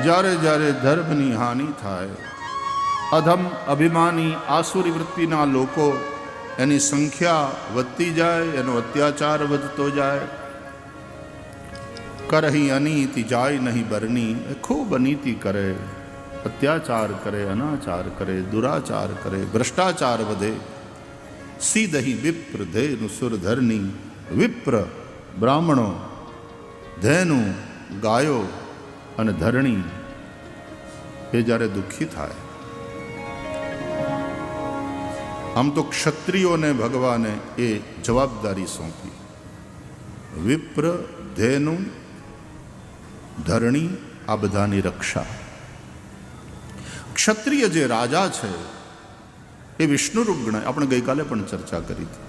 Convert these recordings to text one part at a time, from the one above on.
જ્યારે જ્યારે ધર્મની હાનિ થાય, અધમ અભિમાની આસુરી વૃત્તિના લોકો, એની સંખ્યા વધતી જાય, એનો અત્યાચાર વધતો જાય. કરહી અનીતિ જાય નહીં બરની, એ ખૂબ અનીતિ કરે, અત્યાચાર કરે, અનાચાર કરે, દુરાચાર કરે, ભ્રષ્ટાચાર વધે. સીધહી વિપ્ર ધેનુ સુરધરની, વિપ્ર બ્રાહ્મણો, ધેનુ ગાયો અને ધરણી એ જ્યારે દુઃખી થાય. આમ તો ક્ષત્રિયોને ભગવાને એ જવાબદારી સોંપી. વિપ્ર, ધેનુ, ધરણી, આ બધાની રક્ષા. ક્ષત્રિય જે રાજા છે એ વિષ્ણુરૂપ ગણાય. આપણે ગઈકાલે પણ ચર્ચા કરી હતી.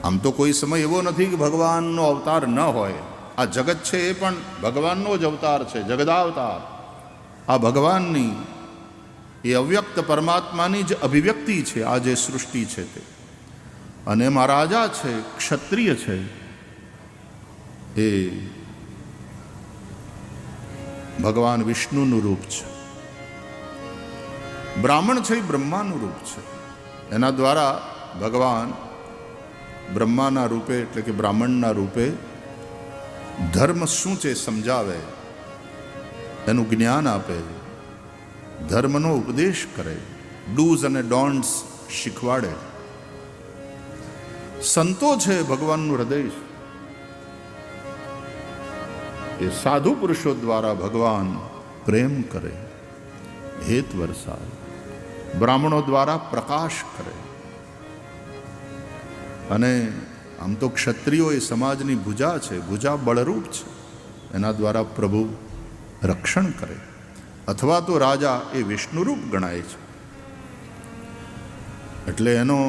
આમ તો કોઈ સમય એવો નથી કે ભગવાનનો અવતાર ન હોય. આ જગત છે એ પણ ભગવાનનો જ અવતાર છે, જગદાવતાર. આ ભગવાનની, એ અવ્યક્ત પરમાત્માની જ અભિવ્યક્તિ છે આ જે સૃષ્ટિ છે તે. અને એમાં રાજા છે, ક્ષત્રિય છે, એ ભગવાન વિષ્ણુનું રૂપ છે. બ્રાહ્મણ છે એ બ્રહ્માનું રૂપ છે. એના દ્વારા ભગવાન બ્રહ્માના રૂપે એટલે કે બ્રાહ્મણના રૂપે ધર્મ શું છે સમજાવે, એનું જ્ઞાન આપે, ધર્મનો ઉપદેશ કરે, ડૂઝ અને ડોન્ટ્સ શીખવાડે. સંતો છે ભગવાનનું હૃદય છે. એ સાધુ પુરુષો દ્વારા ભગવાન પ્રેમ કરે, હેત વરસાવે, બ્રાહ્મણો દ્વારા પ્રકાશ કરે. અને આમ તો ક્ષત્રિયો એ સમાજની ભુજા છે, ભુજા બળરૂપ છે. એના દ્વારા પ્રભુ રક્ષણ કરે. અથવા તો રાજા એ વિષ્ણુરૂપ ગણાય છે. એટલે એનો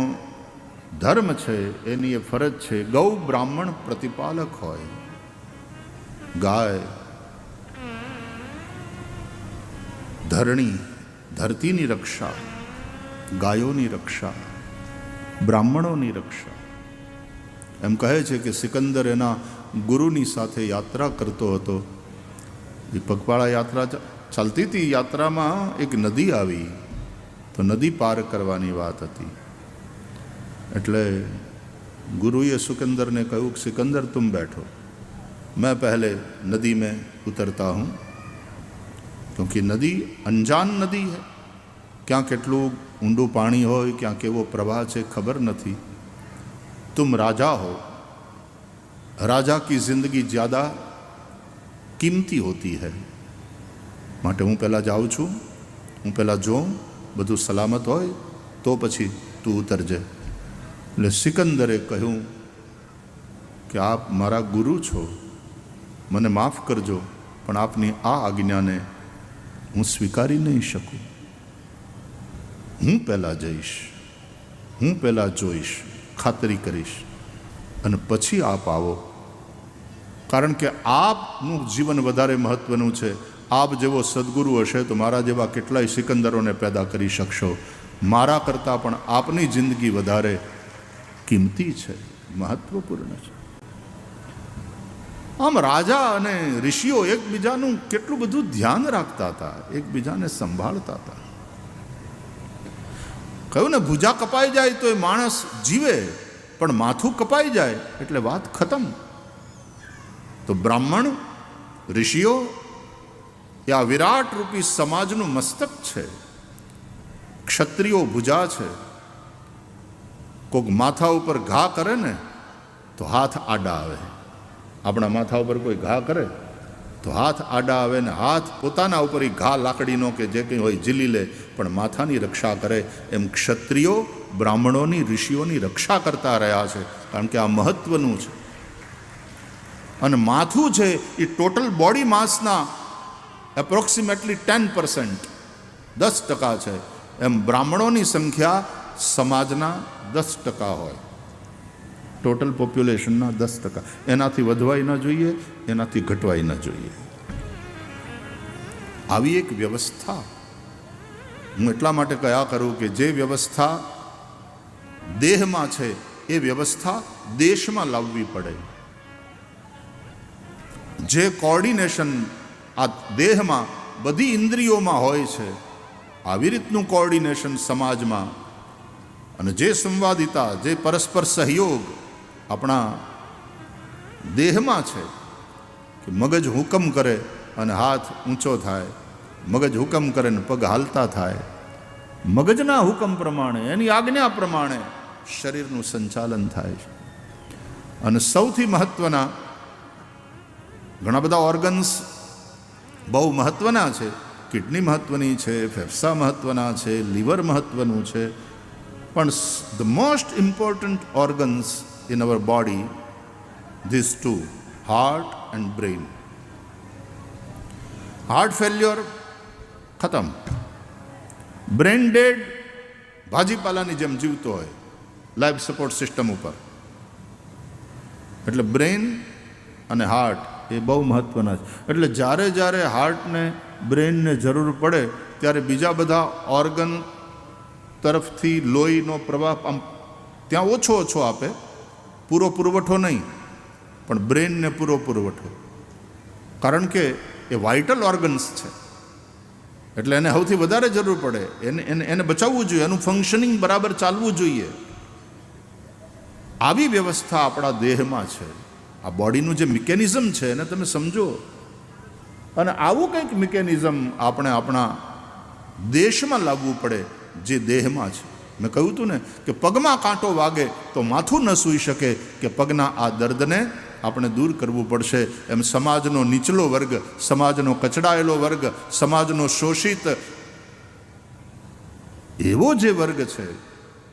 ધર્મ છે, એની એ ફરજ છે, ગૌ બ્રાહ્મણ પ્રતિપાલક હોય. ગાય, ધરણી, ધરતીની રક્ષા, ગાયોની રક્ષા, બ્રાહ્મણોની રક્ષા. એમ કહે છે કે સિકંદર એના ગુરુની સાથે યાત્રા કરતો હતો. એ પગપાળા યાત્રા ચાલતી હતી. યાત્રામાં એક નદી આવી, તો નદી પાર કરવાની વાત હતી. એટલે ગુરુએ સિકંદરને કહ્યું કે સિકંદર તુમ બેઠો, मैं पहले नदी में उतरता हूँ, क्योंकि नदी अनजान नदी है. ક્યાં કેટલું ઊંડું પાણી હોય, ક્યાં કેવો પ્રવાહ છે ખબર નથી. तुम राजा हो, राजा की जिंदगी ज़्यादा कीमती होती है. માટે હું પહેલાં જાઉં છું, હું પહેલાં જોઉં બધું સલામત હોય તો પછી તું ઉતરજે. એટલે સિકંદરે કહ્યું કે આપ મારા ગુરુ છો, મને માફ કરજો, પણ આપની આ આજ્ઞાને હું સ્વીકારી નહીં શકું. હું પહેલાં જઈશ, હું પહેલાં જોઈશ, ખાતરી કરીશ, અને પછી આપ આવો. કારણ કે આપનું જીવન વધારે મહત્વનું છે. આપ જેવો સદગુરુ હશે તો મારા જેવા કેટલાય સિકંદરોને પેદા કરી શકશો. મારા કરતાં પણ આપની જિંદગી વધારે કિંમતી છે, મહત્વપૂર્ણ છે. આમ રાજા અને ઋષિઓ એકબીજાનું કેટલું બધું ધ્યાન રાખતા હતા, એકબીજાને સંભાળતા હતા. કહ્યું ને, ભુજા કપાઈ જાય તો એ માણસ જીવે, પણ માથું કપાઈ જાય એટલે વાત ખતમ. તો બ્રાહ્મણ, ઋષિઓ એ આ વિરાટ રૂપી સમાજનું મસ્તક છે. ક્ષત્રિયો ભુજા છે. કોઈક માથા ઉપર ઘા કરે ને તો હાથ આડા આવે. આપણા માથા ઉપર કોઈ ઘા કરે તો હાથ આડા આવે, ને હાથ પોતાના ઉપર ઘા લાકડીનો કે જે કંઈ હોય ઝીલી લે, પણ માથાની રક્ષા કરે. એમ ક્ષત્રિયો બ્રાહ્મણોની, ઋષિઓની રક્ષા કરતા રહ્યા છે, કારણ કે આ મહત્વનું છે. અને માથું છે એ ટોટલ બોડી માસના એપ્રોક્સિમેટલી 10%, 10% છે. એમ બ્રાહ્મણોની સંખ્યા સમાજના 10% હોય, ટોટલ પોપ્યુલેશનના 10%. એનાથી વધવાય ન જોઈએ, એનાથી ઘટવાય ન જોઈએ. આવી એક વ્યવસ્થા હું એટલા માટે કયા કરું કે જે વ્યવસ્થા દેહમાં છે એ વ્યવસ્થા દેશમાં લાવવી પડે. જે કોર્ડિનેશન આ દેહમાં બધી ઇન્દ્રિયોમાં હોય છે. આવી રીતનું કોઓર્ડિનેશન સમાજમાં અને જે સંવાદિતા, જે પરસ્પર સહયોગ આપણા દેહમાં છે કે મગજ હુકમ કરે અને હાથ ઊંચો થાય, મગજ હુકમ કરે ને પગ હાલતા થાય, મગજના હુકમ પ્રમાણે, એની આજ્ઞા પ્રમાણે શરીરનું સંચાલન થાય છે. અને સૌથી મહત્ત્વના ઘણા બધા ઓર્ગન્સ બહુ મહત્ત્વના છે. કિડની મહત્ત્વની છે, ફેફસા મહત્ત્વના છે, લીવર મહત્ત્વનું છે, પણ the most important organs in our body, this two, heart and brain. Heart failure ખતમ, બ્રેન ડેડ ભાજીપાલાની જેમ જીવતો હોય લાઈફ સપોર્ટ સિસ્ટમ ઉપર. એટલે બ્રેઇન અને હાર્ટ એ બહુ મહત્ત્વના છે. એટલે જ્યારે જ્યારે હાર્ટને, બ્રેઇનને જરૂર પડે ત્યારે બીજા બધા ઓર્ગન તરફથી લોહીનો પ્રવાહ આમ ત્યાં ઓછો ઓછો આપે, પૂરો પુરવઠો નહીં, પણ બ્રેઇનને પૂરો પુરવઠો. કારણ કે એ વાઇટલ ઓર્ગન્સ છે, એટલે એને સૌથી વધારે જરૂર પડે. એને બચાવવું જોઈએ, એનું ફંક્શનિંગ બરાબર ચાલવું જોઈએ. આવી વ્યવસ્થા આપણા દેહમાં છે. આ બોડીનું જે મિકેનિઝમ છે એને તમે સમજો. અને આવું કંઈક મિકેનિઝમ આપણે આપણા દેશમાં લાવવું પડે જે દેહમાં છે. મેં કહ્યું હતું ને કે પગમાં કાંટો વાગે તો માથું ન સૂઈ શકે, કે પગના આ દર્દને આપણે દૂર કરવું પડશે. એમ સમાજનો નીચલો વર્ગ, સમાજનો કચડાયેલો વર્ગ, સમાજનો શોષિત એવો જે વર્ગ છે,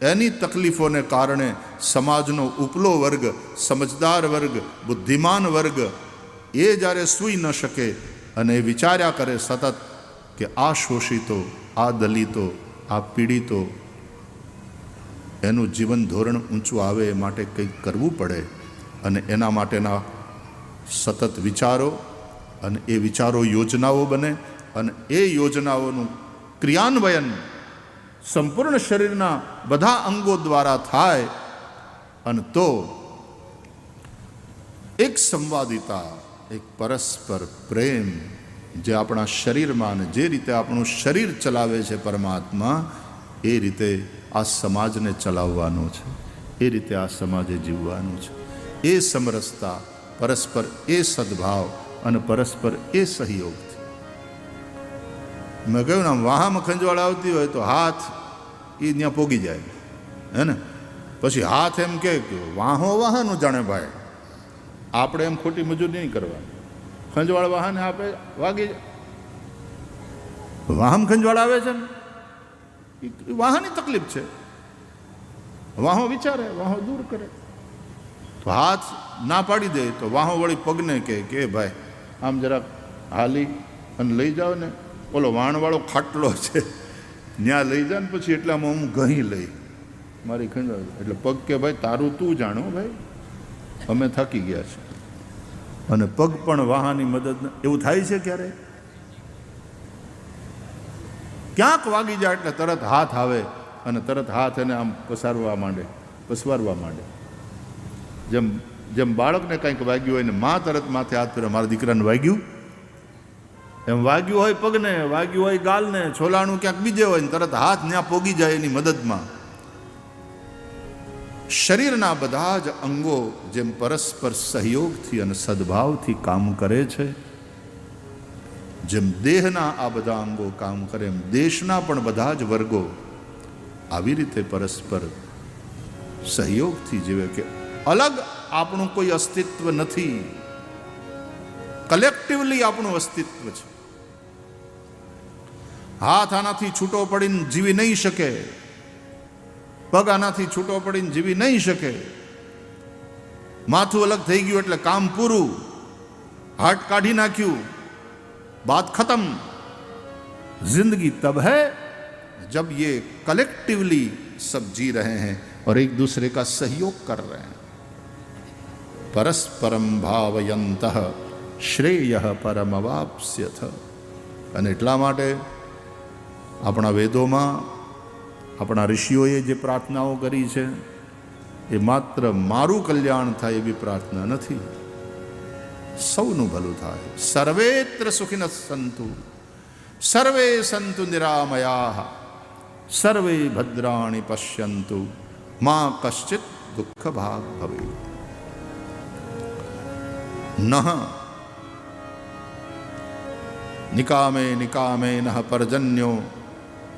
એની તકલીફોને કારણે સમાજનો ઉપલો વર્ગ, સમજદાર વર્ગ, બુદ્ધિમાન વર્ગ એ જ્યારે સૂઈ ન શકે અને વિચાર્યા કરે સતત કે આ શોષિતો, આ દલિતો, આ પીડિતો, એનું જીવન ધોરણ ઊંચું આવે એ માટે કંઈક કરવું પડે. અને એના માટેના સતત વિચારો, અને એ વિચારો યોજનાઓ બને, અને એ યોજનાઓનું ક્રિયાન્વયન સંપૂર્ણ શરીરના બધા અંગો દ્વારા થાય. અને તો એક સંવાદિતા, એક પરસ્પર પ્રેમ જે આપણા શરીરમાં, અને જે રીતે આપણું શરીર ચલાવે છે પરમાત્મા, એ રીતે આ સમાજને ચલાવવાનો છે, એ રીતે આ સમાજે જીવવાનું છે. એ સમરસતા, પરસ્પર એ સદભાવ અને પરસ્પર એ સહયોગથી. મેં કહ્યું ને, વાહામાં ખંજવાળ આવતી હોય તો હાથ એ ત્યાં પોગી જાય, હે ને. પછી હાથ એમ કે વાહો વાહનું જાણે ભાઈ, આપણે એમ ખોટી મજૂરી નહીં કરવાની. ખંજવાળ વાહને આપે વાગી જાય. વાહમ ખંજવાળ આવે છે ને, એ વાહની તકલીફ છે. વાહો વિચારે, વાહો દૂર કરે. તો હાથ ના પાડી દે તો વાહો વળી પગને કે ભાઈ આમ જરાક હાલી અને લઈ જાઓ ને, ઓલો વાણવાળો ખાટલો છે ત્યાં લઈ જા ને, પછી એટલામાં હું ઘહી લઈ મારી ખંજવાળ. એટલે પગ કે ભાઈ તારું તું જાણો ભાઈ, અમે થાકી ગયા છે. અને પગ પણ વાહનની મદદ. એવું થાય છે ક્યારે? ક્યાંક વાગી જાય એટલે તરત હાથ આવે અને તરત હાથ એને આમ પસારવા માંડે. જેમ જેમ બાળકને કંઈક વાગ્યું હોય ને માં તરત માથે હાથ ફેરે, મારા દીકરાને વાગ્યું, એમ વાગ્યું હોય પગને, વાગ્યું હોય ગાલને, છોલાણું ક્યાંક બીજે હોય ને તરત હાથ ત્યાં પોગી જાય એની મદદમાં. શરીરના બધા જ અંગો જેમ પરસ્પર સહયોગથી અને સદભાવથી કામ કરે છે, જેમ દેહના આ બધા અંગો કામ કરે, એમ દેશના પણ બધા જ વર્ગો આવી રીતે પરસ્પર સહયોગથી જીવે. કે અલગ આપણું કોઈ અસ્તિત્વ નથી, કલેક્ટિવલી આપણું અસ્તિત્વ છે. હાથ આનાથી છૂટો પડીને જીવી નહીં શકે, પગ આનાથી છૂટો પડીને જીવી નહીં શકે. માથું અલગ થઈ ગયું એટલે કામ પૂરું, હાર્ટ કાઢી નાખ્યું, बात खत्म. जिंदगी तब है जब ये कलेक्टिवली सब जी रहे हैं और एक दूसरे का सहयोग कर रहे हैं. परस्परम भावयंतः श्रेयः परमवाप्स्यथ. અને એટલા માટે આપણા વેદોમાં આપણા ઋષિઓએ જે પ્રાર્થનાઓ કરી છે એ માત્ર મારું કલ્યાણ થાય એવી પ્રાર્થના નથી. સૌનું ભલું થાય. સર્વેત્ર સુખિનઃ સંતુ, સર્વે સંતુ નિરામયાઃ, સર્વે ભદ્રાણિ પશ્યન્તુ, મા કશ્ચિત દુઃખ ભાગ ભવેત. નઃ નિકામે નિકામે નઃ પર્જન્યો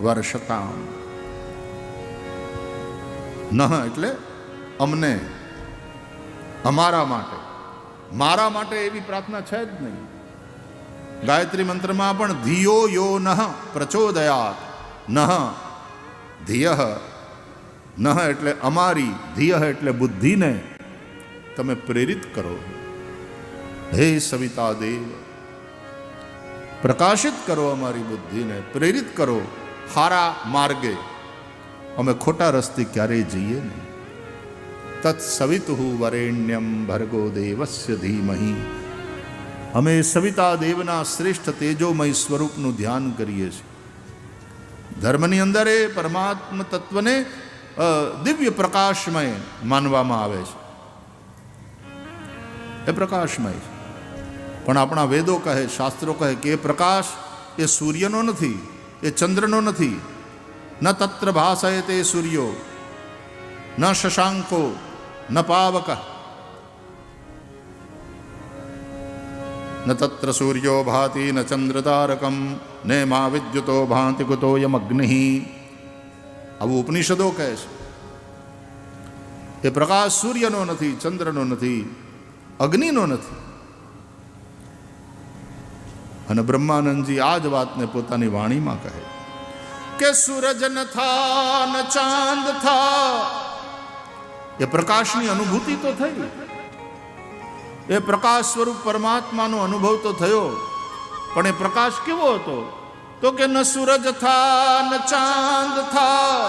વર્ષતામ. નઃ એટલે અમને, અમારા માટે, મારા માટે એવી પ્રાર્થના છે જ નહીં. ગાયત્રી મંત્રમાં પણ ધિયો યો નઃ પ્રચોદયાત, નઃ ધિયઃ, નઃ એટલે અમારી, ધિયઃ એટલે બુદ્ધિને તમે પ્રેરિત કરો. હે સવિતા દેવ, પ્રકાશિત કરો અમારી બુદ્ધિને, પ્રેરિત કરો હારા માર્ગે, અમે ખોટા રસ્તે ક્યારેય જઈએ નહીં. તત્સવિતુઃ વરેણ્યમ ભર્ગો દેવસ્ય ધીમહિ. અમે સવિતા દેવના શ્રેષ્ઠ તેજોમય સ્વરૂપનું ધ્યાન કરીએ છીએ. ધર્મની અંદર એ પરમાત્મ તત્વને દિવ્ય પ્રકાશમય માનવામાં આવે છે, એ પ્રકાશમય છે. પણ આપણા વેદો કહે, શાસ્ત્રો કહે કે એ પ્રકાશ એ સૂર્યનો નથી, એ ચંદ્રનો નથી. ન તત્ર ભાસયતે સૂર્યો ન શશાંકો ન પાવક, ન તત્ર સૂર્યો ભાતિ ન ચંદ્રતારકમ નેમા વિદ્યુતો ભાંતિ કુતોયમ અગ્નિ. આવું ઉપનિષદો કહે છે. એ પ્રકાશ સૂર્યનો નથી, ચંદ્રનો નથી, અગ્નિનો નથી. અને બ્રહ્માનંદજી આ જ વાતને પોતાની વાણીમાં કહે કે સૂરજ ન થા ન ચાંદ થા. એ પ્રકાશની અનુભૂતિ તો થઈ, એ પ્રકાશ સ્વરૂપ પરમાત્માનો અનુભવ તો થયો, પણ એ પ્રકાશ કેવો હતો? તો કે ન સૂરજ થા ન ચાંદ થા,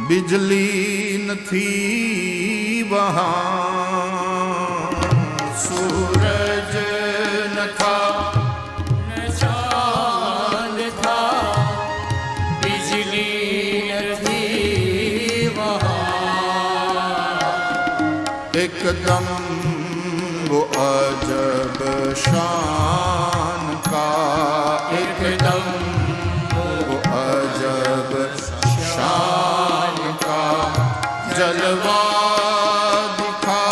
બિજલી નથી વહાં. સૂરજ ન થા ન ચાંદ થા, બિજલી નથી વહાં. એકદમ वो अजब शान का, एकदम वो अजब शान का जलवा दिखा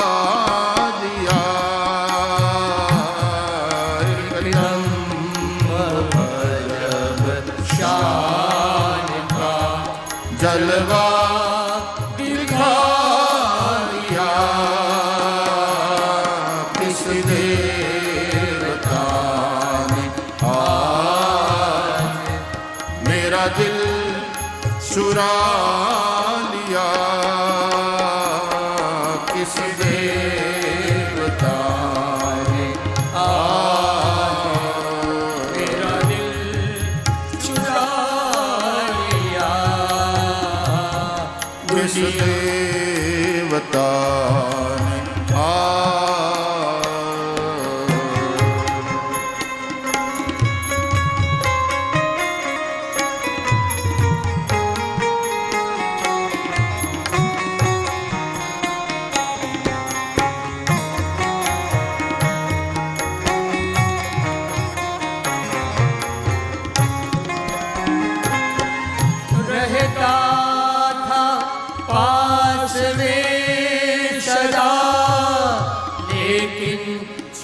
दिया. एकदम अजब शान का जलवा दिल चुरा लिया किस देवता ने आज. मेरा दिल चुरा लिया किस देवता ने आज.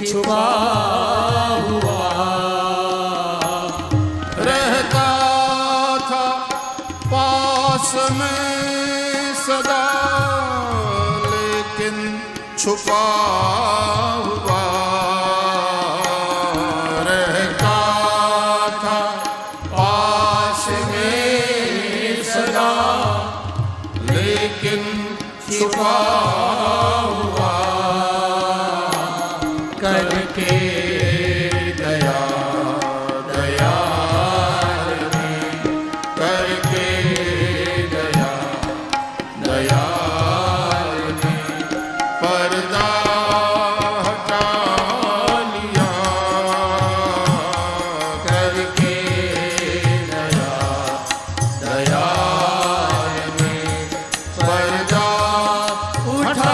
छुपा हुआ रहता था पास में सदा, लेकिन छुपा हुआ रहता था पास में सदा, लेकिन छुपा करके दया दयाल में, करके दया दयाल में पर्दा हटा लिया. करके दया दयाल में पर्दा उठा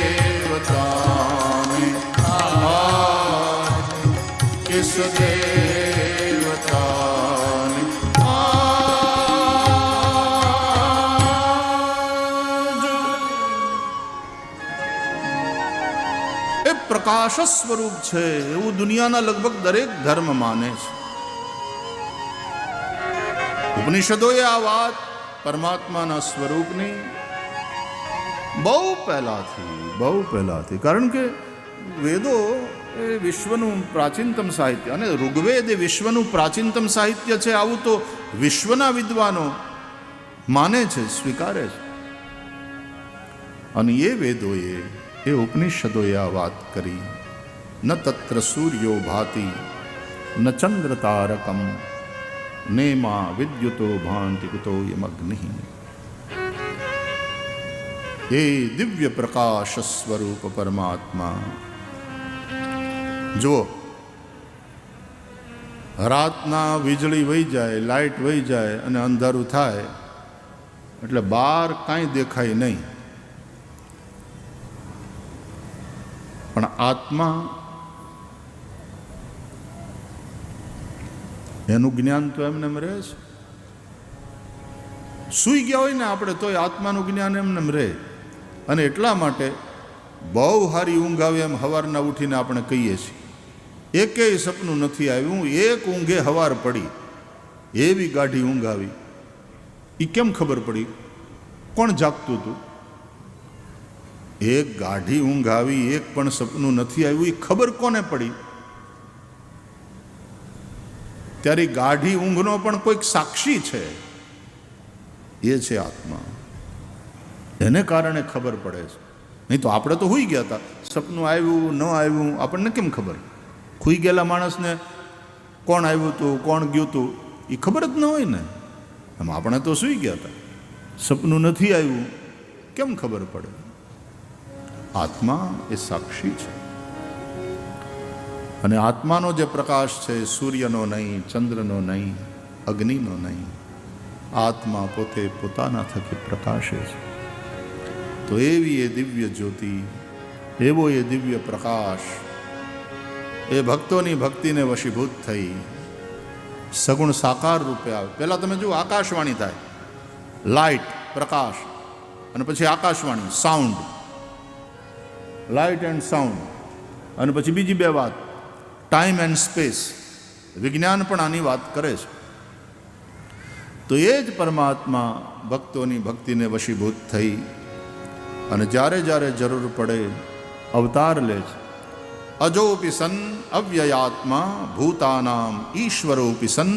देवताने आज, किस देवताने आज। એ પ્રકાશ સ્વરૂપ છે એવું દુનિયાના લગભગ દરેક ધર્મ માને છે. ઉપનિષદોએ આ વાત પરમાત્માના સ્વરૂપની બહુ પહેલાથી, કારણ કે વેદો એ વિશ્વનું પ્રાચીનતમ સાહિત્ય, અને ઋગ્વેદ એ વિશ્વનું પ્રાચીનતમ સાહિત્ય છે, આવું તો વિશ્વના વિદ્વાનો માને છે, સ્વીકારે છે. અને એ વેદોએ, એ ઉપનિષદોએ આ વાત કરી. ન તત્ર સૂર્યો ભાતિ ન ચંદ્ર તારકમ નેમા વિદ્યુતો ભાંતિ કુતો યમગ્નિ. એ દિવ્ય પ્રકાશ સ્વરૂપ પરમાત્મા. જુઓ, રાતના વીજળી વહી જાય, લાઇટ વહી જાય અને અંધારું થાય એટલે બહાર કાંઈ દેખાય નહીં, પણ આત્મા એનું જ્ઞાન તો એમને રહે છે. સૂઈ ગયા હોય ને આપણે તોય આત્માનું જ્ઞાન એમને રહે. અને એટલા માટે બહુ સારી ઊંઘ આવે એમ સવારના ઉઠીને આપણે કહીએ છીએ, એકેય સપનું નથી આવ્યું, એક ઊંઘે સવાર પડી, એવી ગાઢી ઊંઘ આવી. એ કેમ ખબર પડી? કોણ જાગતું હતું? એક ગાઢી ઊંઘ આવી, એક પણ સપનું નથી આવ્યું, એ ખબર કોને પડી? ત્યારે ગાઢી ઊંઘનો પણ કોઈક સાક્ષી છે, એ છે આત્મા. એને કારણે ખબર પડે છે. નહીં તો આપણે તો સૂઈ ગયા હતા, સપનું આવ્યું ન આવ્યું આપણને કેમ ખબર? સૂઈ ગયેલા માણસને કોણ આવ્યું હતું, કોણ ગયું હતું, એ ખબર જ ન હોય ને. એમ આપણે તો સૂઈ ગયા હતા, સપનું નથી આવ્યું, કેમ ખબર પડે? આત્મા એ સાક્ષી છે. અને આત્માનો જે પ્રકાશ છે, સૂર્યનો નહીં, ચંદ્રનો નહીં, અગ્નિનો નહીં, આત્મા પોતે પોતાના થકી પ્રકાશે છે. તો એવી એ દિવ્ય જ્યોતિ, એવો એ દિવ્ય પ્રકાશ, એ ભક્તોની ભક્તિને વશીભૂત થઈ સગુણ સાકાર રૂપે આવે. પહેલાં તમે જુઓ, આકાશવાણી થાય, લાઇટ, પ્રકાશ, અને પછી Akashvani, sound, light and sound, અને પછી બીજી બે વાત, ટાઈમ એન્ડ સ્પેસ. વિજ્ઞાન પણ આની વાત કરે છે. તો એ જ પરમાત્મા ભક્તોની ભક્તિને વશીભૂત થઈ અને જ્યારે જ્યારે જરૂર પડે અવતાર લે છે. અજોપી સન અવ્યયાત્મા ભૂતાનામ ઈશ્વરોપી સન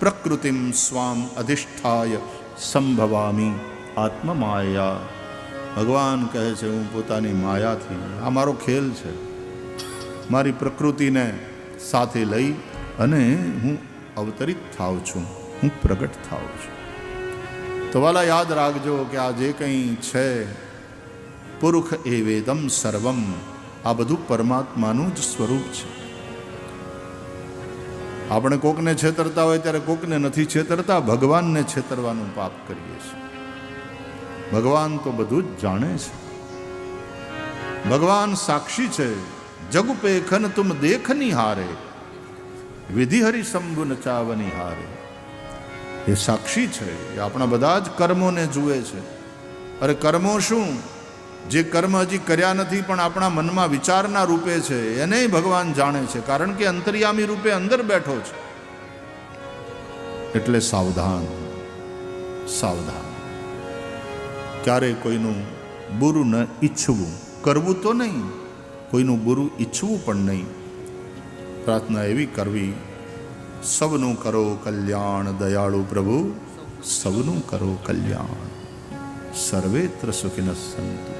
પ્રકૃતિમ સ્વામ અધિષ્ઠાય સંભવામી આત્મમાયા. ભગવાન કહે છે, હું પોતાની માયાથી, આ મારો ખેલ છે, મારી પ્રકૃતિને સાથે લઈ અને હું અવતરિત થાઉં છું, હું પ્રગટ થાઉં છું. તો વાલા યાદ રાખજો કે આ જે કંઈ છે, પુરુષ એ વેદમ સર્વમ, આ બધું પરમાત્માનું જ સ્વરૂપ છે. આપણે કોકને છેતરતા હોય ત્યારે કોકને નથી છેતરતા, ભગવાનને છેતરવાનું પાપ કરીએ છીએ. ભગવાન તો બધું જ જાણે છે. ભગવાન સાક્ષી છે. જગ પેખન તુમ દેખની હારે, વિધિ હરિ શંભુ નચાવની હારે. એ સાક્ષી છે. એ આપણા બધા જ કર્મોને જુએ છે. અરે કર્મો શું, જે કર્મ હજી કર્યા નથી પણ આપણા મનમાં વિચારના રૂપે છે, એને ભગવાન જાણે છે, કારણ કે અંતર્યામી રૂપે અંદર બેઠો છે. એટલે સાવધાન, સાવધાન. ક્યારેય કોઈનું બુરું ન ઈચ્છવું, કરવું તો નહીં, કોઈનું બુરું ઈચ્છવું પણ નહીં. પ્રાર્થના એવી કરવી, સૌનું કરો કલ્યાણ દયાળુ પ્રભુ, સૌનું કરો કલ્યાણ. સર્વેત્ર સુખિનઃ સંતુ,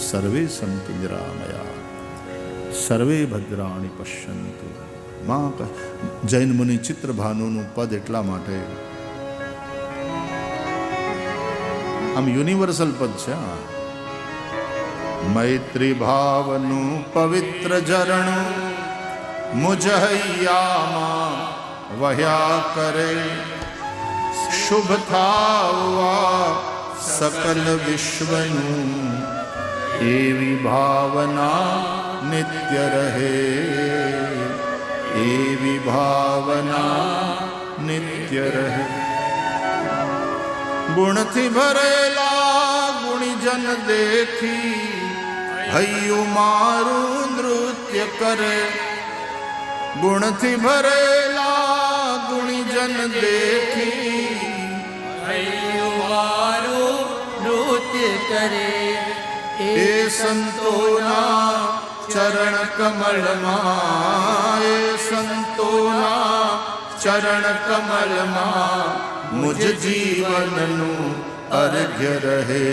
સર્વે સંતુ નિરામયા, સર્વે ભદ્રાણી પશ્યંતુ. માં જૈન મુનિ ચિત્રભાનુનું પદ એટલા માટે આમ યુનિવર્સલ પદ છે. મૈત્રી ભાવનું પવિત્ર ઝરણું મુજહૈયામાં વહ્યા કરે, શુભ થાવા સકલ વિશ્વનું એવી ભાવના નિત્ય રહે, એવી ભાવના નિત્ય રહે. ગુણથી ભરેલા ગુણીજન દેખી હૈયું મારું નૃત્ય કરે. ગુણથી ભરેલા ગુણીજન દેખી હૈયું મારું નૃત્ય કરે. એ સંતોના ચરણ કમળમાં, એ સંતોના ચરણ કમળમાં મુજ જીવનનું અર્ઘ્ય રહે.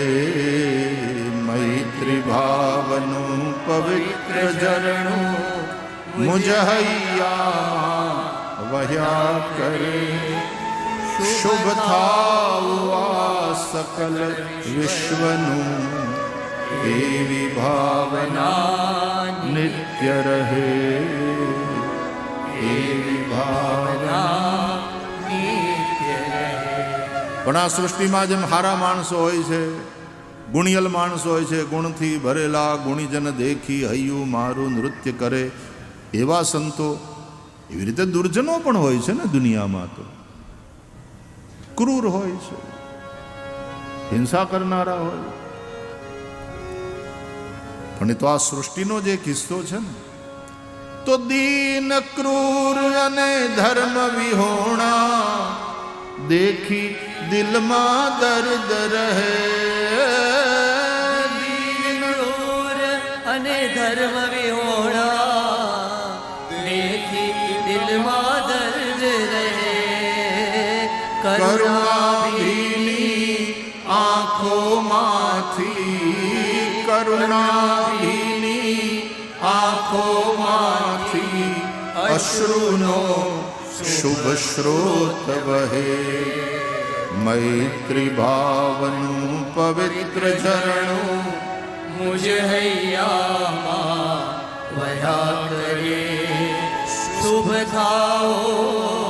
મૈત્રી ભાવનું પવિત્ર ઝરણું મુજ હૈયા વહ્યા કરે. શુભ થાવું આ સકલ વિશ્વનું, એવી ભાવના નિત્ય રહે, એવી ભાવના નિત્ય રહે. પણ આ સૃષ્ટિમાં જેમ હારા માણસો હોય છે, ગુણિયલ માણસો હોય છે, ગુણથી ભરેલા ગુણીજન દેખી હૈયું મારું નૃત્ય કરે, એવા સંતો, એવી રીતે દુર્જનો પણ હોય છે ને દુનિયામાં. તો ક્રૂર હોય છે, હિંસા કરનારા હોય. પણ એ તો આ સૃષ્ટિનો જે કિસ્સો છે ને, તો દીન ક્રૂર અને ધર્મ વિહોણા દેખી દિલમાં દર્દ રહે. દીન ક્રૂર અને ધર્મ વિહોણા દેખી દિલમાં દર્દ રહે. કરુણાભીની આંખોમાંથી, કરુણાભીની આંખોમાંથી અશ્રુનો શુભ સ્રોત વહે. મૈત્રી ભાવનું પવિત્ર ઝરણું મુજ હૈયામાં વહ્યા કરે. શુભ થાઓ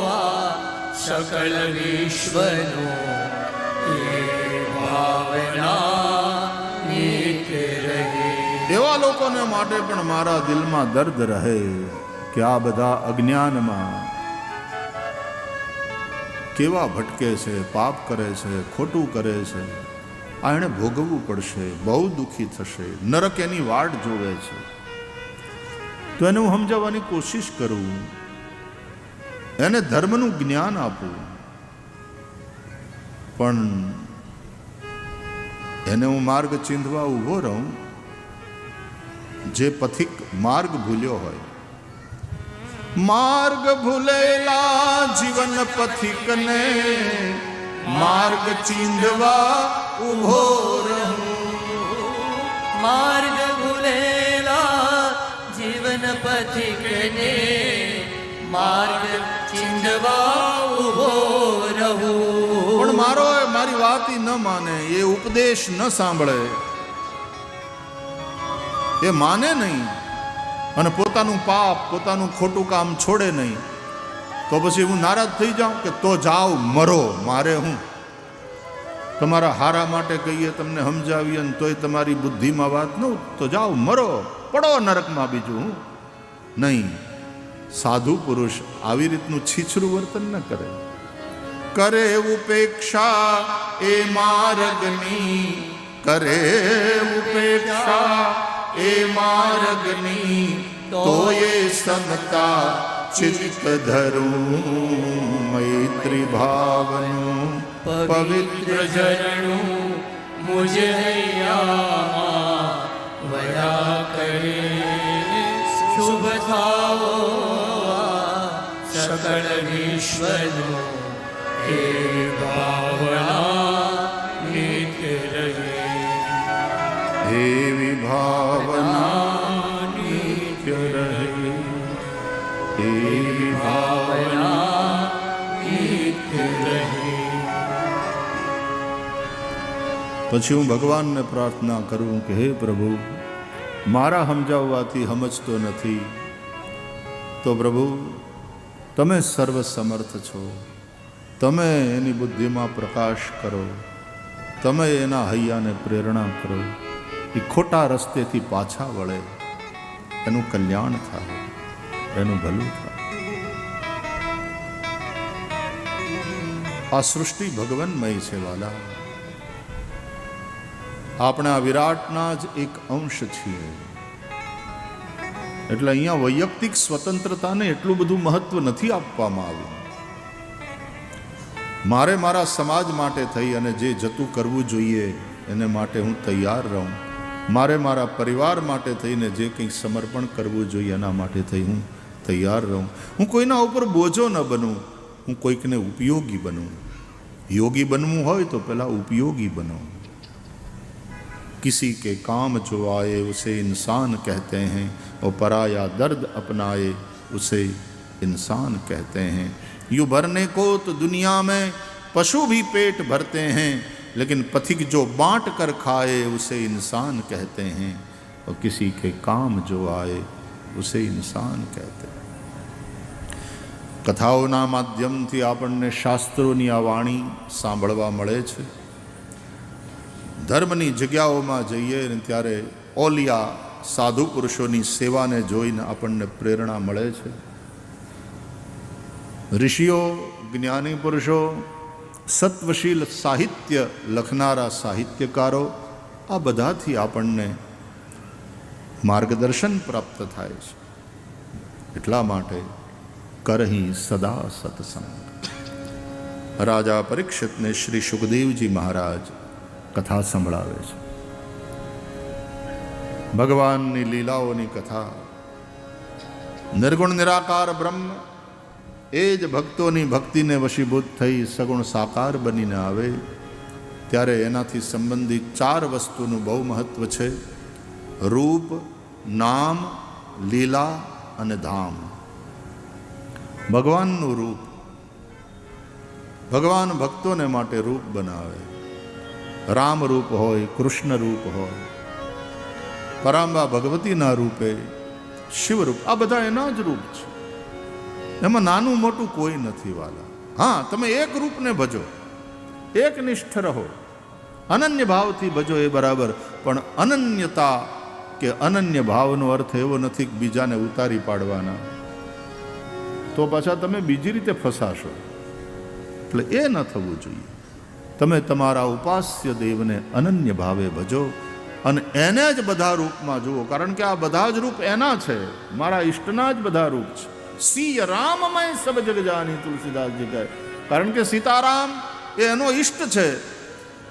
આ સકળ વિશ્વનો, એ ભાવના નિત્ય રહે. એવા લોકોને માટે પણ મારા દિલમાં દર્દ રહે કે આ બધા અજ્ઞાનમાં કેવા ભટકે છે, પાપ કરે છે, ખોટું કરે છે. આ એણે ભોગવવું પડશે, બહુ દુઃખી થશે, નરક એની વાટ જોવે છે. તો એને હું સમજાવવાની કોશિશ કરું, એને ધર્મનું જ્ઞાન આપું, પણ એને હું માર્ગ ચીંધવા ઊભો રહું. જે પથિક માર્ગ ભૂલ્યો હોય, માર્ગ ભૂલેલા જીવન પથિકને માર્ગ ચીંધવા ઊભો રહું. માર્ગ ભૂલેલા જીવન પથિકને માર્ગ ચીંધવા ઊભો રહું. પણ મારી વાત ન માને, એ ઉપદેશ ન સાંભળે, એ માને નહીં અને પોતાનું પાપ, પોતાનું ખોટું કામ છોડે નહીં, તો પછી હું નારાજ થઈ જાઉં કે તો જાઓ મરો, મારે હું. તમારા હારા માટે કહીએ, તમને સમજાવીએ ને તોય તમારી બુદ્ધિમાં વાત ન, તો જાઓ મરો, પડો નરકમાં. બીજું હું નહીં. સાધુ પુરુષ આવી રીતનું છીછરું વર્તન ન કરે. કરે ઉપેક્ષા એ માર્ગની, કરે ઉપેક્ષા એ માર્ગની, તો એ સમતા ચિત્ત ધરું. મૈત્રી ભાવનું પવિત્ર ઝરણું મુજ હૈયામાં વહ્યા કરે. શુભ થાઓ સકળ વિશ્વનો, એ ભાવના નિત્ય રહે. એવી ભાવના નિત્ય રહે, એવી ભાવના નિત્ય રહે. પછી હું ભગવાનને પ્રાર્થના કરું કે હે પ્રભુ, મારા સમજાવવાથી સમજતો નથી, તો પ્રભુ તમે સર્વ સમર્થ છો, તમે એની બુદ્ધિમાં પ્રકાશ કરો, તમે એના હૈયાને પ્રેરણા કરો. એ ખોટા રસ્તેથી પાછા વળે, એનું કલ્યાણ થાય, એનું ભલું થાય. આ સૃષ્ટિ ભગવાનમય છે વાલા. આપણે આ વિરાટના જ એક અંશ છીએ. એટલે અહીંયા વૈયક્તિક સ્વતંત્રતાને એટલું બધું મહત્વ નથી આપવામાં આવ્યું. મારે મારા સમાજ માટે થઈ અને જે જતું કરવું જોઈએ એને માટે હું તૈયાર રહું. મારે મારા પરિવાર માટે થઈને જે કંઈ સમર્પણ કરવું જોઈએ એના માટે થઈ હું તૈયાર રહું. હું કોઈના ઉપર બોજો ન બનું, હું કોઈકને ઉપયોગી બનું. યોગી બનવું હોય તો પહેલાં ઉપયોગી બનો. किसी के काम जो आए उसे इंसान कहते हैं और पराया दर्द अपनाए उसे इंसान कहते हैं. यूँ भरने को तो दुनिया में पशु भी पेट भरते हैं, लेकिन पथिक जो बांट कर खाए उसे इंसान कहते हैं और किसी के काम जो आए उसे इंसान कहते हैं. કથાઓના માધ્યમથી આપણને શાસ્ત્રોની આ વાણી સાંભળવા મળે છે. ધર્મની જગ્યાઓમાં જઈએ ને ત્યારે ઓલિયા સાધુ પુરુષોની સેવાને જોઈને આપણને પ્રેરણા મળે છે. ઋષિઓ, જ્ઞાની પુરુષો, સત્વશીલ સાહિત્ય લખનારા સાહિત્યકારો, આ બધાથી આપણને માર્ગદર્શન પ્રાપ્ત થાય છે. એટલા માટે કરહી સદા સત્સંગ. રાજા પરીક્ષિતને શ્રી સુખદેવજી મહારાજ કથા સંભળાવે છે. ભગવાનની લીલાઓની કથા. નિર્ગુણ નિરાકાર બ્રહ્મ એ જ ભક્તોની ભક્તિને વશીભૂત થઈ સગુણ સાકાર બનીને આવે ત્યારે એનાથી સંબંધિત 4 વસ્તુનું બહુ મહત્વ છે. રૂપ, નામ, લીલા અને ધામ. ભગવાનનું રૂપ. ભગવાન ભક્તોને માટે રૂપ બનાવે. રામ રૂપ હોય, કૃષ્ણ રૂપ હોય, પરાંબા ભગવતીના રૂપે, શિવરૂપ, આ બધા એના જ રૂપ છે. એમાં નાનું મોટું કોઈ નથી વાલા. હા, તમે એક રૂપને ભજો, એક નિષ્ઠ રહો, અનન્ય ભાવથી ભજો એ બરાબર. પણ અનન્યતા કે અનન્ય ભાવનો અર્થ એવો નથી કે બીજાને ઉતારી પાડવાના, તો પાછા તમે બીજી રીતે ફસાશો. એટલે એ ન થવું જોઈએ. તમે તમારા ઉપાસ્ય દેવને અનન્ય ભાવે ભજો અને એને જ બધા રૂપમાં જુઓ, કારણ કે આ બધા જ રૂપ એના છે, મારા ઈષ્ટના જ બધા રૂપ છે. સિય રામમય સબ જગ જાની, તુલસીદાસજી કહે. કારણ કે સીતારામ એ એનો ઈષ્ટ છે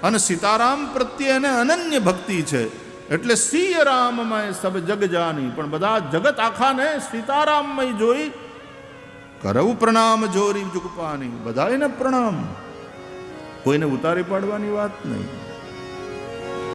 અને સીતારામ પ્રત્યે એને અનન્ય ભક્તિ છે. એટલે સિય રામમય સબ જગ જાની, પણ બધા જગત આખાને સીતારામમય જોઈ કરવું પ્રણામ જોરી જુગપાની. બધા એને પ્રણામ, કોઈને ઉતારી પાડવાની વાત નહીં.